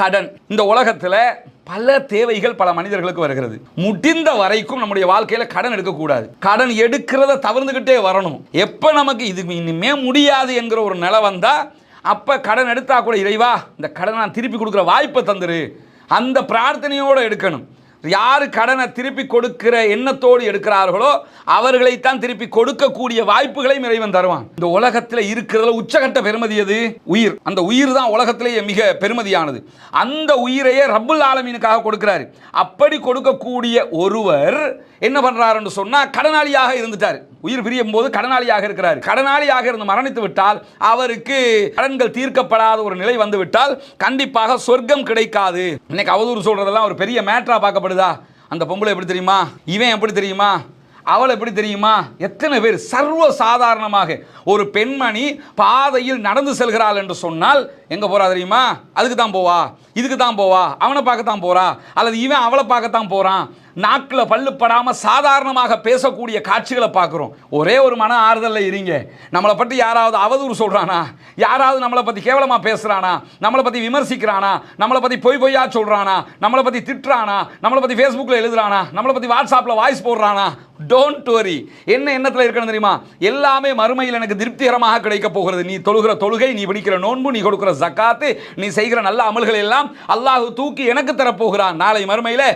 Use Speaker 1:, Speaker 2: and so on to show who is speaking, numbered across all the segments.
Speaker 1: கடன். இந்த உலகத்தில் பல தேவைகள் பல மனிதர்களுக்கு வருகிறது. முடிந்த வரைக்கும் நம்முடைய வாழ்க்கையில கடன் எடுக்கக்கூடாது. கடன் எடுக்கிறத தவிர்த்துக்கிட்டே வரணும். எப்போ நமக்கு இது இனிமே முடியாது என்கிற ஒரு நிலை வந்தா அப்ப கடன் எடுத்தா கூட இறைவா இந்த கடனை நான் திருப்பி கொடுக்குற வாய்ப்பை தந்துரு, அந்த பிரார்த்தனையோடு எடுக்கணும். யாரு கடனை திருப்பி கொடுக்கிற எண்ணத்தோடு எடுக்கிறார்களோ அவர்களைத்தான் திருப்பி கொடுக்கக்கூடிய வாய்ப்புகளையும் இறைவன் தருவான். இந்த உலகத்தில் இருக்கிறதுல உச்சகட்ட பெருமதி எது? உயிர். அந்த உயிர் தான் உலகத்திலேயே மிக பெருமதியானது. அந்த உயிரையே ரப்புல் ஆலமீனுக்காக கொடுக்கிறாரு. அப்படி கொடுக்கக்கூடிய ஒருவர் என்ன பண்றாருன்னு சொன்னா கடனாளியாக இருந்துட்டார். உயிர் பிரியும் போது கடனாளியாக இருக்கிறார். கடனாளியாக இருந்து மரணித்து விட்டால் அவருக்கு கடன்கள் தீர்க்கப்படாத ஒரு நிலை வந்து விட்டால் கண்டிப்பாக சொர்க்கம் கிடைக்காது. இன்னைக்கு அவதூறு சொல்றதெல்லாம் ஒரு பெரிய மேட்டரா பார்க்கப்படுதா? அந்த பொம்பளை எப்படி தெரியுமா, இவன் எப்படி தெரியுமா, அவள் எப்படி தெரியுமா, எத்தனை பேர் சர்வ சாதாரணமாக ஒரு பெண்மணி பாதையில் நடந்து செல்கிறாள் என்று சொன்னால் எங்க போறா தெரியுமா? அதுக்கு தான் போவா, இதுக்கு தான் போவா, அவனை பார்க்கத்தான் போறா, அல்லது இவன் அவளை பார்க்கத்தான் போறான். நாக்கில் பல்லுப்படாமல் சாதாரணமாக பேசக்கூடிய காட்சிகளை பார்க்குறோம். ஒரே ஒரு மன ஆறுதலில் இருங்க. நம்மளை பற்றி யாராவது அவதூறு சொல்கிறானா, யாராவது நம்மளை பற்றி கேவலமாக பேசுகிறானா, நம்மளை பற்றி விமர்சிக்கிறானா, நம்மளை பற்றி பொய்யா சொல்கிறானா, நம்மளை பற்றி திட்டுறானா, நம்மளை பற்றி ஃபேஸ்புக்கில் எழுதுறானா, நம்மளை பற்றி வாட்ஸ்அப்பில் வாய்ஸ் போடுறானா, டோன்ட் வரி. என்ன எண்ணத்தில் இருக்கணும் தெரியுமா? எல்லாமே மறுமையில் எனக்கு திருப்திகரமாக கிடைக்க போகிறது. நீ தொழுகிற தொழுகை, நீ பிடிக்கிற நோன்பு, நீ கொடுக்கிற ஜக்காத்து, நீ செய்கிற நல்ல அமல்கள் எல்லாம் அல்லாஹ் தூக்கி எனக்கு தரப்போகிறான் நாளை மறுமையில்.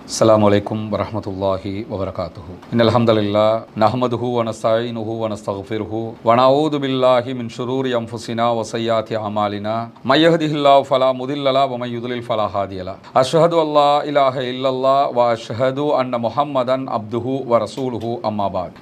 Speaker 1: அஸ்ஸலாமு அலைக்கும் வரஹ்மத்துல்லாஹி வபரகாத்துஹு. இன்னல் ஹம்தலில்லாஹ் நஹ்மதுஹு வ நஸ்தஈனுஹு வ நஸ்தக்ஃபிருஹு வ நஊது பில்லாஹி மின் ஷுரூரி அன்ஃபுஸினா வ ஸய்யிஆத்தி அமாலினா மை யஹ்திஹில்லாஹு ஃபலா முதில்ல லஹு வ மை யுத்லில் ஃபலா ஹாதிய லஹு. அஷ்ஹது அல்லா இலாஹா இல்லல்லாஹ் வ அஷ்ஹது அன்ன முஹம்மதன் அப்துஹு வ ரசூலுஹு அம்மா பஅத்.